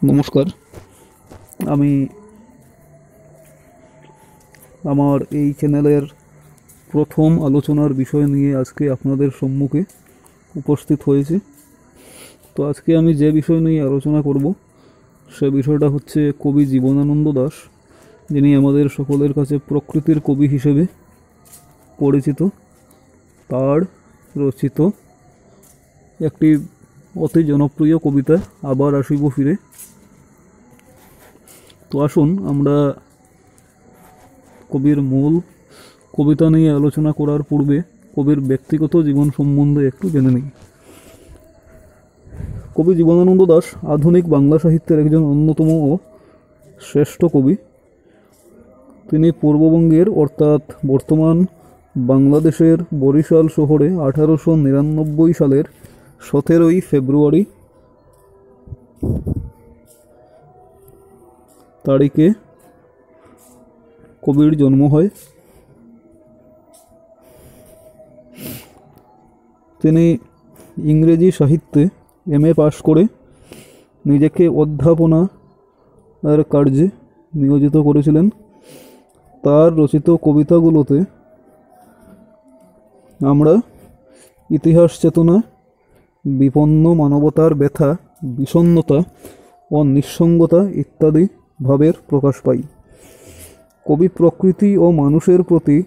নমস্কার। আমি আমার এই চ্যানেলের প্রথম আলোচনার বিষয় নিয়ে আজকে আপনাদের সম্মুখে উপস্থিত হয়েছি। তো আজকে আমি যে বিষয় নিয়ে আলোচনা করব সে বিষয়টা হচ্ছে কবি জীবনানন্দ দাশ, যিনি আমাদের সকলের কাছে প্রকৃতির কবি হিসেবে পরিচিত। তার রচিত একটি অতি জনপ্রিয় কবিতা আবার আসিব ফিরে। তো আসুন আমরা কবির মূল কবিতা নিয়ে আলোচনা করার পূর্বে কবির ব্যক্তিগত জীবন সম্বন্ধে একটু জেনে নিই। কবি জীবনানন্দ দাশ আধুনিক বাংলা সাহিত্যের একজন অন্যতম ও শ্রেষ্ঠ কবি। তিনি পূর্ববঙ্গের অর্থাৎ বর্তমান বাংলাদেশের বরিশাল শহরে 1899 সালের 17ই ফেব্রুয়ারি তারিখে কবির জন্ম হয়। তিনি ইংরেজি সাহিত্যে MA পাশ করে নিজেকে অধ্যাপনার কার্যে নিয়োজিত করেছিলেন। তার রচিত কবিতাগুলোতে আমরা ইতিহাস চেতনা, বিপন্ন মানবতার ব্যথা, বিষণ্ণতা ও নিঃসঙ্গতা ইত্যাদি ভাবের প্রকাশ পাই। কবি প্রকৃতি ও মানুষের প্রতি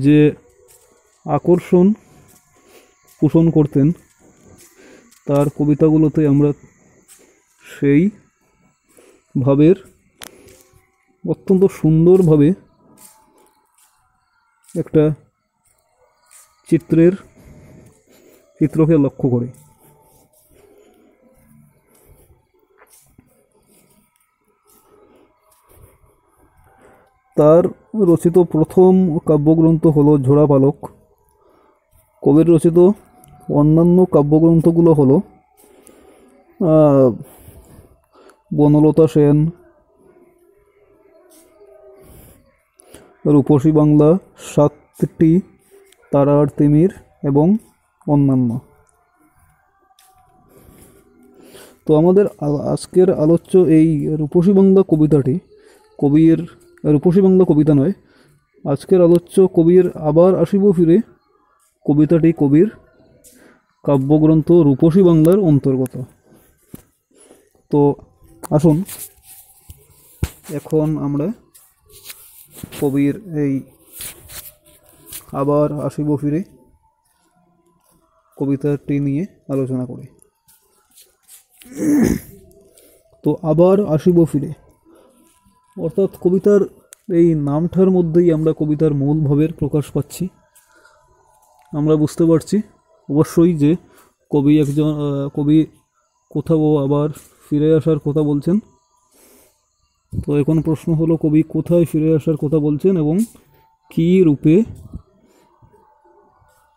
যে আকর্ষণ পোষণ করতেন তার কবিতাগুলোতে আমরা সেই ভাবের অত্যন্ত সুন্দরভাবে একটা চিত্রকে লক্ষ্য করি। তার রচিত প্রথম কাব্যগ্রন্থ হলো ঝোড়া পালক। কবির রচিত অন্যান্য কাব্যগ্রন্থগুলো হলো বনলতা সেন, রূপসী বাংলা, সাতটি তারার তিমির এবং অন্যান্য। তো আমাদের আজকের আলোচ্য এই রূপসী বাংলা কবিতাটি কবির রূপসী বাংলা কবিতা নয়, আজকের আলোচ্য কবির আবার আসিব ফিরে কবিতাটি কবির কাব্যগ্রন্থ রূপসী বাংলার অন্তর্গত। তো আসুন এখন আমরা কবির এই আবার আসিব ফিরে কবিতাটি নিয়ে আলোচনা করি। তো আবার আসিব ফিরে অর্থাৎ কবিতার এই নামটার মধ্যেই আমরা কবিতার মূল ভাবের প্রকাশ পাচ্ছি। আমরা বুঝতে পারছি অবশ্যই যে কবি কোথাও আবার ফিরে আসার কথা বলছেন। তো এখন প্রশ্ন হলো কবি কোথায় ফিরে আসার কথা বলছেন এবং কী রূপে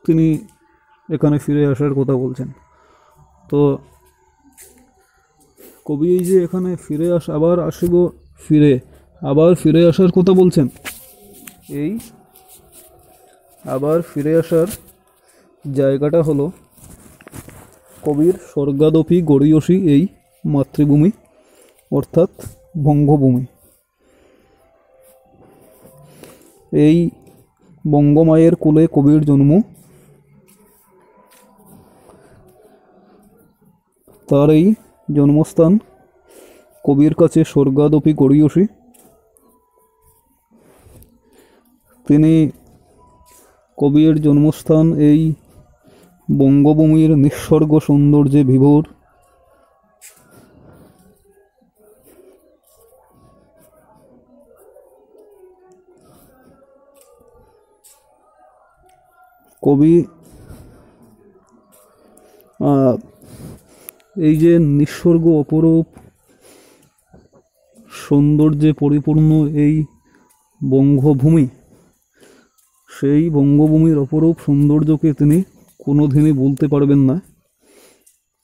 তিনি এখানে ফিরে আসার কথা বলছেন। তো কবি এই যে এখানে আবার ফিরে আসার কথা বলছেন, এই আবার ফিরে আসার জায়গাটা হলো কবির স্বর্গাদপি গড়িয়সী এই মাতৃভূমি অর্থাৎ বঙ্গভূমি। এই বঙ্গমায়ের কোলে কবির জন্ম। তার এই জন্মস্থান কবির কাছে স্বর্গাদপি গড়িয়সী। কবির জন্মস্থান এই বঙ্গভূমির নিঃস্বর্গ সৌন্দর্যে বিভোর। কবি এই যে নিঃস্বর্গ অপরূপ সৌন্দর্যে পরিপূর্ণ এই বঙ্গভূমি, সেই বঙ্গভূমির অপরূপ সৌন্দর্যকে তিনি কোনোদিনই বলতে পারবেন না।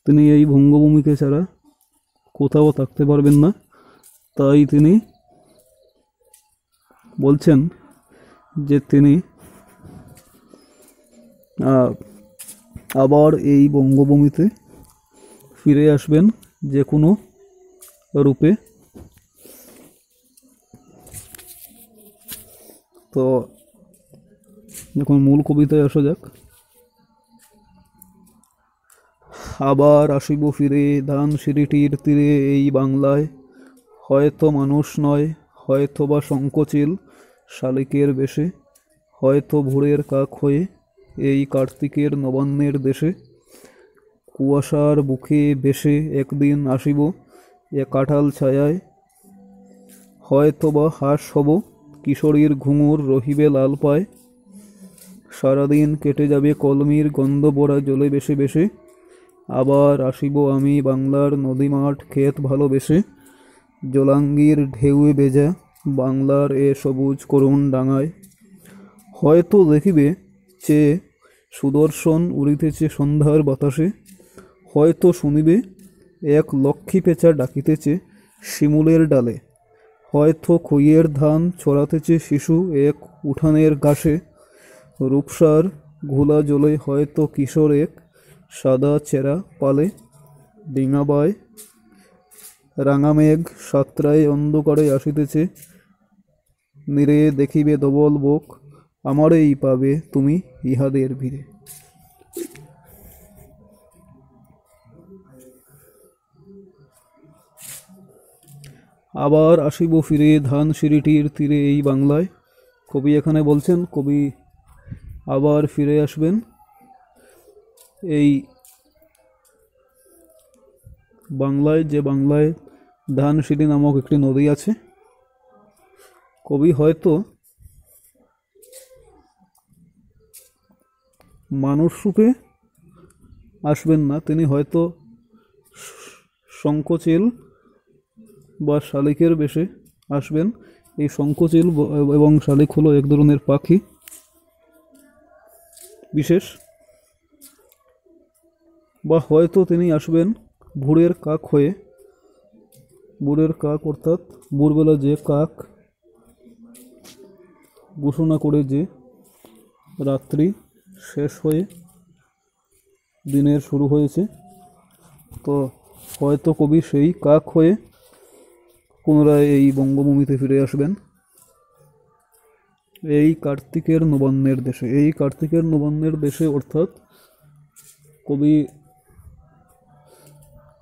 তিনি এই বঙ্গভূমিকে ছাড়া কোথাও থাকতে পারবেন না। তাই তিনি বলছেন যে তিনি আবার এই বঙ্গভূমিতে ফিরে আসবেন যে কোনো রূপে। তো এখন মূল কবিতায় আসা যাক। আবার আসিব ফিরে ধানসিঁড়িটির তীরে এই বাংলায়, হয়তো মানুষ নয়, হয়তো বা শঙ্খচিল শালিকের বেশে, হয়তো ভোরের কাক হয়ে এই কার্তিকের নবান্নের দেশে। কুয়াশার বুকে বেশে একদিন আসিব এ কাঁঠাল ছায়ায়, হয়তো বা হাঁস হব কিশোরীর ঘুঙুর রহিবে লাল পায়। সারাদিন কেটে যাবে কলমির গন্ধ পড়া জলে বেশে বেশে, আবার আসিব আমি বাংলার নদীমাঠ ক্ষেত ভালোবেসে। জলাঙ্গির ঢেউয়ে ভেজা বাংলার এ সবুজ করুণ ডাঙায়, হয়তো দেখিবে চেয়ে সুদর্শন উড়িতেছে সন্ধ্যার বাতাসে, হয়তো শুনিবে এক লক্ষ্মী পেঁচা ডাকিতেছে শিমুলের ডালে, হয়তো খইয়ের ধান ছড়াতেছে শিশু এক উঠানের ঘাসে। রূপসার ঘোলা জলে হয়তো কিশোর এক সাদা চেরা পালে, ডিঙাবায় রাঙা মেঘ সাতটায় অন্ধকারে আসিতেছে, নীরে দেখিবে ধবল বুক আমারেই পাবে তুমি ইহাদের ভিড়ে। আবার আসিব ফিরে ধানসিঁড়িটির তীরে এই বাংলায়। কবি এখানে বলছেন কবি আবার ফিরে আসবেন এই বাংলায়, যে বাংলায় ধানসিঁড়ি নামক একটি নদী আছে। কবি হয়তো মানুষ রূপে আসবেন না, তিনি হয়তো শঙ্খচিল বা শালিকের বেশে আসবেন। এই শঙ্খচিল এবং শালিক হলো এক ধরনের পাখি বিশেষ। বা হয়তো তিনি আসবেন ভোরের কাক হয়ে, ভোরের কাক অর্থাৎ ভোরবেলা যে কাক ঘোষণা করে যে রাত্রি শেষ হয়ে দিনের শুরু হয়েছে। তো হয়তো কবি সেই কাক হয়ে পুনরায় এই বঙ্গভূমিতে ফিরে আসবেন এই কার্তিকের নবান্নের দেশে। এই কার্তিকের নবান্নের দেশে অর্থাৎ কবি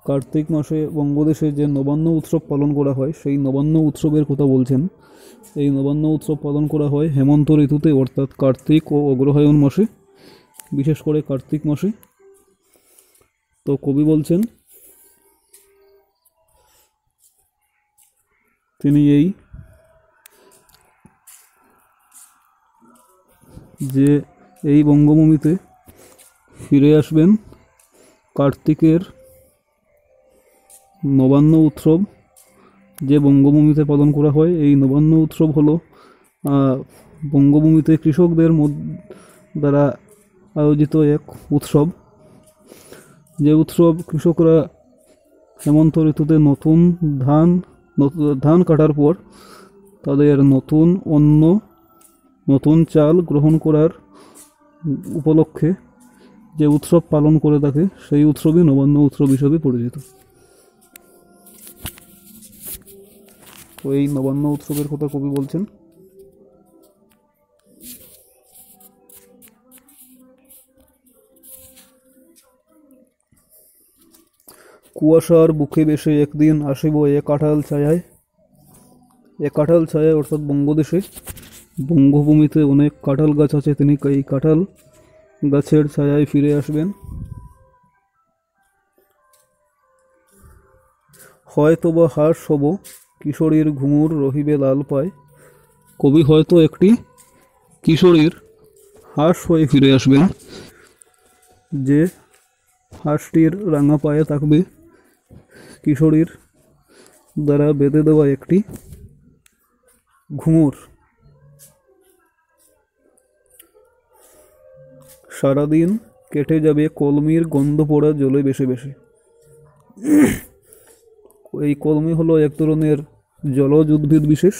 কার্তিক মাসে বঙ্গদেশে যে নবান্ন উৎসব পালন করা হয় সেই নবান্ন উৎসবের কথা বলছেন। এই নবান্ন উৎসব পালন করা হয় হেমন্ত ঋতুতে অর্থাৎ কার্তিক ও অগ্রহায়ণ মাসে, বিশেষ করে কার্তিক মাসে। তো কবি বলছেন তিনি এই বঙ্গভূমিতে ফিরে আসবেন কার্তিকের নবান্ন উৎসব যে বঙ্গভূমিতে পালন করা হয়। এই নবান্ন উৎসব হলো বঙ্গভূমিতে কৃষকদের দ্বারা আয়োজিত এক উৎসব, যে উৎসব কৃষকরা হেমন্ত ঋতুতে নতুন ধান কাটার পর তাদের নতুন অন্ন, নতুন চাল গ্রহণ করার উপলক্ষে যে উৎসব পালন করে থাকে সেই উৎসবই নবান্ন উৎসব হিসেবে পরিচিত। তো এই নবান্ন উৎসবের কথা কবি বলছেন। কুয়াশার বুকে বেশে একদিন আসিব এ কাঁঠাল ছায়ায়। এ কাঁঠাল ছায়ায় অর্থাৎ বঙ্গদেশে বঙ্গভূমিতে অনেক কাঁঠাল গাছ আছে, তিনি এই কাঁঠাল গাছের ছায়ায় ফিরে আসবেন। হয়তো বা হাঁস হব কিশোরীর ঘুঙুর রহিবে লাল পায়। কবি হয়তো একটি কিশোরীর হাঁস হয়ে ফিরে আসবেন, যে হাঁসটির রাঙা পায়ে থাকবে কিশোরীর দ্বারা বেঁধে দেওয়া একটি ঘুঙুর। সারাদিন কেটে যাবে কলমির গন্ধ পড়া জলে বেশে বেশে। এই কলমি হলো এক ধরনের জলজ উদ্ভিদ বিশেষ,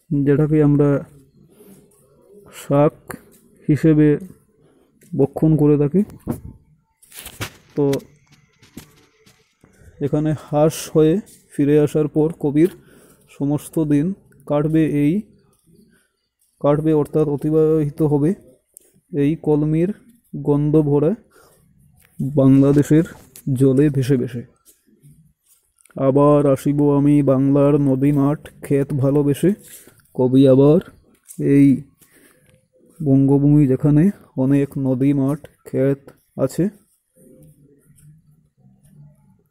যেটাকে আমরা শাক হিসেবে বক্ষণ করে থাকে। তো এখানে হ্রাস হয়ে ফিরে আসার পর কবির সমস্ত দিন কাটবে অর্থাৎ অতিবাহিত হবে এই কলমির গন্ধ ভরা বাংলাদেশের জলে ভেসে ভেসে। আবার আসিব আমি বাংলার নদী মাঠ ক্ষেত ভালোবেসে। কবি আবার এই বঙ্গভূমি যেখানে অনেক নদী মাঠ ক্ষেত আছে,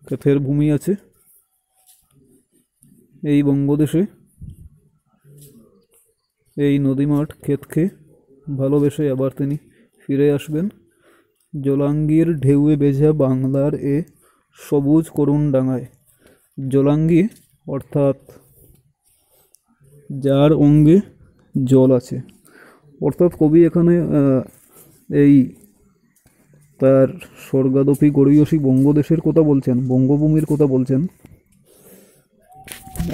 ক্ষেতের ভূমি আছে, এই বঙ্গদেশে এই নদী মাঠ ক্ষেতকে ভালোবেসে আবার তিনি ফিরে আসবেন জলাঙ্গির ঢেউয়ে ভেজা বাংলার এ সবুজ করুণ ডাঙায়। জলাঙ্গি অর্থাৎ যার অঙ্গে জল আছে, অর্থাৎ কবি এখানে এই তার স্বর্গাদপি গরীয়সী বঙ্গদেশের কথা বলছেন, বঙ্গভূমির কথা বলছেন।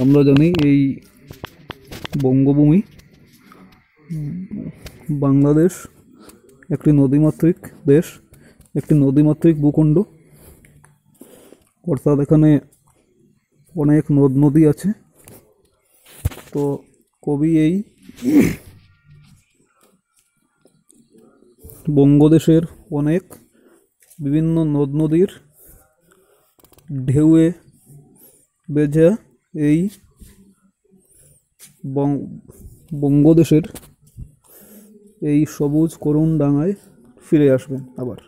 আমরা জানি এই বঙ্গভূমি, বাংলাদেশ একটি নদীমাতৃক দেশ, একটি নদীমাতৃক ভূখণ্ড, অর্থাৎ এখানে অনেক নদ নদী আছে। তো কবি এই বঙ্গদেশের অনেক বিভিন্ন নদ নদীর ঢেউয়ে ভেজা এই বঙ্গদেশের এই সবুজ করুণ ডাঙায় ফিরে আসবেন আবার।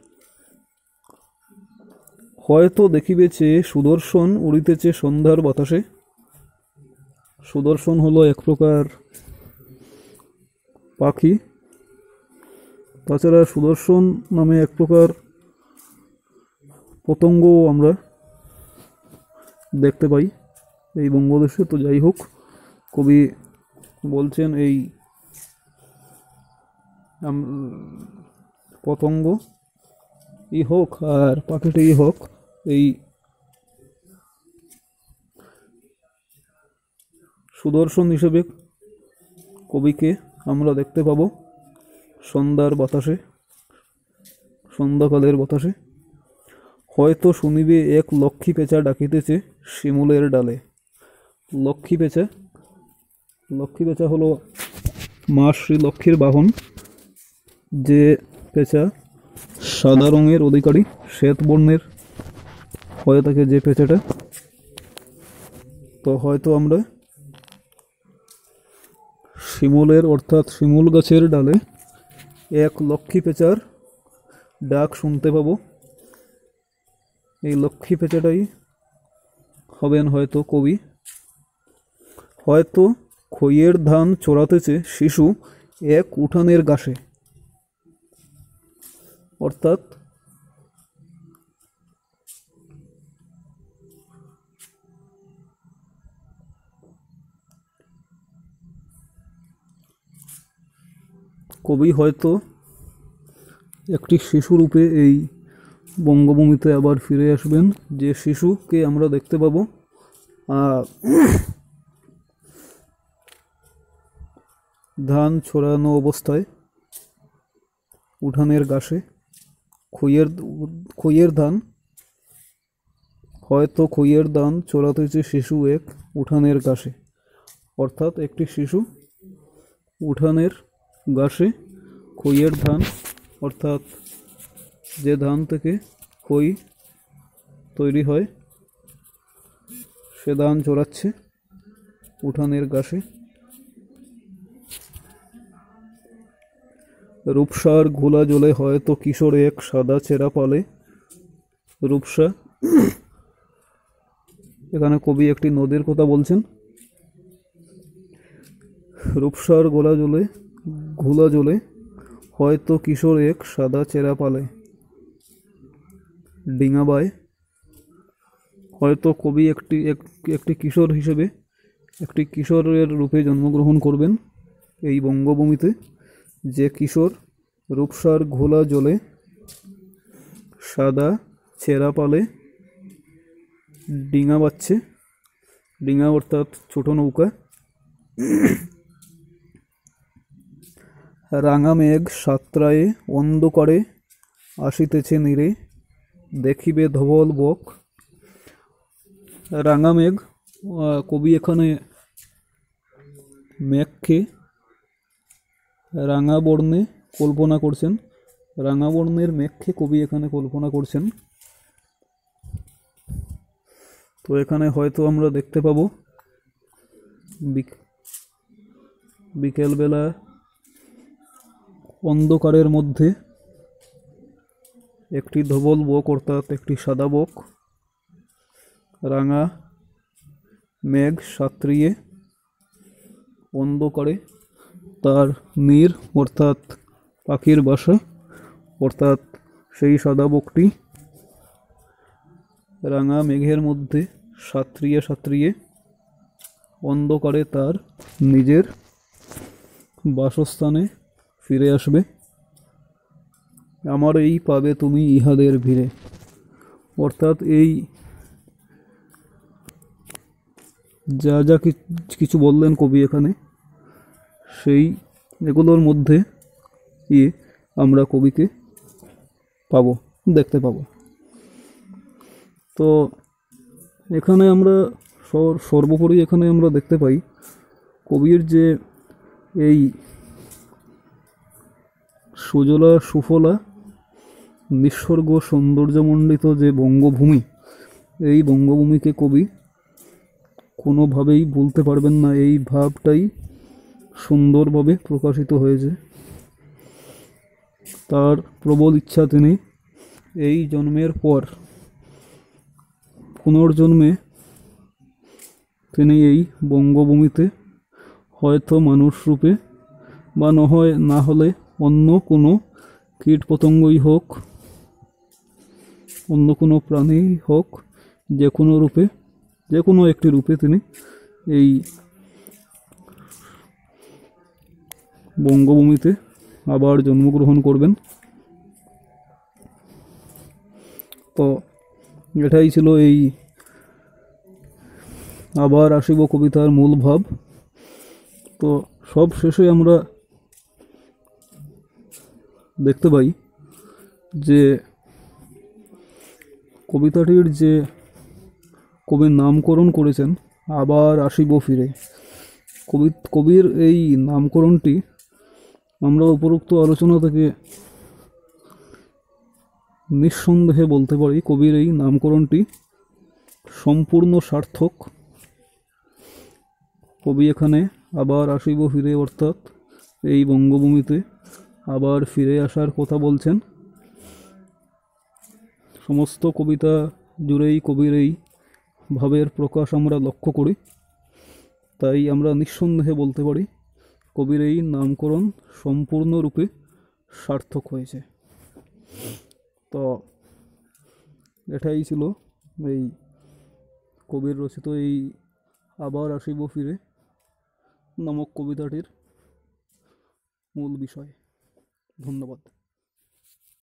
হয়তো দেখিবেছে সুদর্শন উড়িতেছে সন্ধ্যার বাতাসে। সুদর্শন হলো এক প্রকার পাখি, তাছাড়া সুদর্শন নামে এক প্রকার পতঙ্গও আমরা দেখতে পাই এই বঙ্গদেশে। তো যাই হোক, কবি বলছেন এই পতঙ্গ ই হোক আর পাখিটি হোক, এই সুদর্শন হিসেবে কবিকে আমরা দেখতে পাব সন্ধ্যার বাতাসে, সন্ধ্যাকালের বাতাসে। হয়তো শুনিবে এক লক্ষ্মী পেঁচা ডাকিতেছে শিমুলের ডালে। লক্ষ্মী পেঁচা, লক্ষ্মী পেঁচা হলো মা শ্রী লক্ষ্মীর বাহন, যে পেঁচা সাদা রঙের অধিকারী, শ্বেত বর্ণের হয়ে থাকে যে পেঁচাটা। তো হয়তো আমরা শিমুলের অর্থাৎ শিমুল গাছের ডালে এক লক্ষ্মী পেঁচার ডাক শুনতে পাবো। এই লক্ষ্মী পেঁচাটাই হবেন হয়তো কবি। হয়তো খইয়ের ধান চড়াতেছে শিশু এক উঠানের ঘাসে, অর্থাৎ কবি হয়তো একটি শিশুরূপে এই বঙ্গভূমিতে আবার ফিরে আসবেন, যে শিশুকে আমরা দেখতে পাবো ধান ছড়ানো অবস্থায় উঠানের ঘাসে খইয়ের ধান, হয়তো খইয়ের ধান চড়াতেছে শিশু এক উঠানের ঘাসে, অর্থাৎ একটি শিশু উঠানের ঘাসে খইয়ের ধান, অর্থাৎ যে ধান থেকে খই তৈরি হয় সে ধান চড়াচ্ছে উঠানের ঘাসে। রূপসার ঘোলা জলে হয়তো কিশোর এক সাদা চেরা পালে। রূপসা, এখানে কবি একটি নদীর কথা বলছেন। রূপসার ঘোলা জলে হয়তো কিশোর এক সাদা চেরা পালে ডিঙাবায়। হয়তো কবি একটি কিশোর হিসেবে, একটি কিশোরের রূপে জন্মগ্রহণ করবেন এই বঙ্গভূমিতে, যে কিশোর রূপসার ঘোলা জলে সাদা ছেঁড়া পালে ডিঙা বাচ্ছে। ডিঙা অর্থাৎ ছোট নৌকা। রাঙা মেঘ সাতরায়ে অন্ধকারে আসিতেছে নীরে, দেখিবে ধবল বক। রাঙা মেঘ, কবি এখানে মেঘকে রাঙা বর্ণে কল্পনা করছেন। রাঙা বর্ণের মেঘকে কবি এখানে কল্পনা করছেন। তো এখানে হয়তো আমরা দেখতে পাবো বিকেলবেলা অন্ধকারের মধ্যে একটি ধবল বক অর্থাৎ একটি সাদা বক রাঙা মেঘ সাত্রিয়ে অন্ধকারে তার নীর অর্থাৎ পাখির বাসা অর্থাৎ সেই সাদা বকটি রাঙা মেঘের মধ্যে সাত্রিয়ে সাত্রিয়ে অন্ধকারে তার নিজের বাসস্থানে ফিরে আসবে। আমার এই পাবে তুমি ইহাদের ভিড়ে, অর্থাৎ এই যা যা কিছু বললেন কবি এখানে, সেই এগুলোর মধ্যে আমরা কবিকে পাবো, দেখতে পাবো। তো এখানে আমরা সর্বোপরি এখানে আমরা দেখতে পাই কবির যে এই সুজলা সুফলা নিঃসর্গ সৌন্দর্যমণ্ডিত যে বঙ্গভূমি, এই বঙ্গভূমিকে কবি কোনোভাবেই বলতে পারবেন না। এই ভাবটাই সুন্দরভাবে প্রকাশিত হয়েছে। তার প্রবল ইচ্ছা তিনি এই জন্মের পর পুনর্জন্মে তিনি এই বঙ্গভূমিতে হয়তো মানুষ রূপে বা না হলে অন্য কোনো কীট পতঙ্গই হোক, অন্য কোনো প্রাণী হোক, যে কোনো রূপে, যে কোনো একটি রূপে তিনি এই বঙ্গভূমিতে আবার জন্মগ্রহণ করবেন। তো এটাই ছিল এই আবার আসিব কবিতার মূল ভাব। তো সব শেষে আমরা দেখতে পাই যে কবিতাটির যে কবির নামকরণ করেছেন আবার আসিব ফিরে, কবির এই নামকরণটি আমরা উপরোক্ত আলোচনা থেকে নিঃসন্দেহে বলতে পারি কবির এই নামকরণটি সম্পূর্ণ সার্থক। কবি এখানে আবার আসিব ফিরে অর্থাৎ এই বঙ্গভূমিতে আবার ফিরে আসার কথা বলছেন। সমস্ত কবিতা জুড়েই কবির এই ভাবের প্রকাশ আমরা লক্ষ্য করি। তাই আমরা নিঃসন্দেহে বলতে পারি কবির এই নামকরণ সম্পূর্ণরূপে সার্থক হয়েছে। তো এটাই ছিল এই কবির রচিত এই আবার আসিব ফিরে নামক কবিতাটির মূল বিষয়। ধন্যবাদ।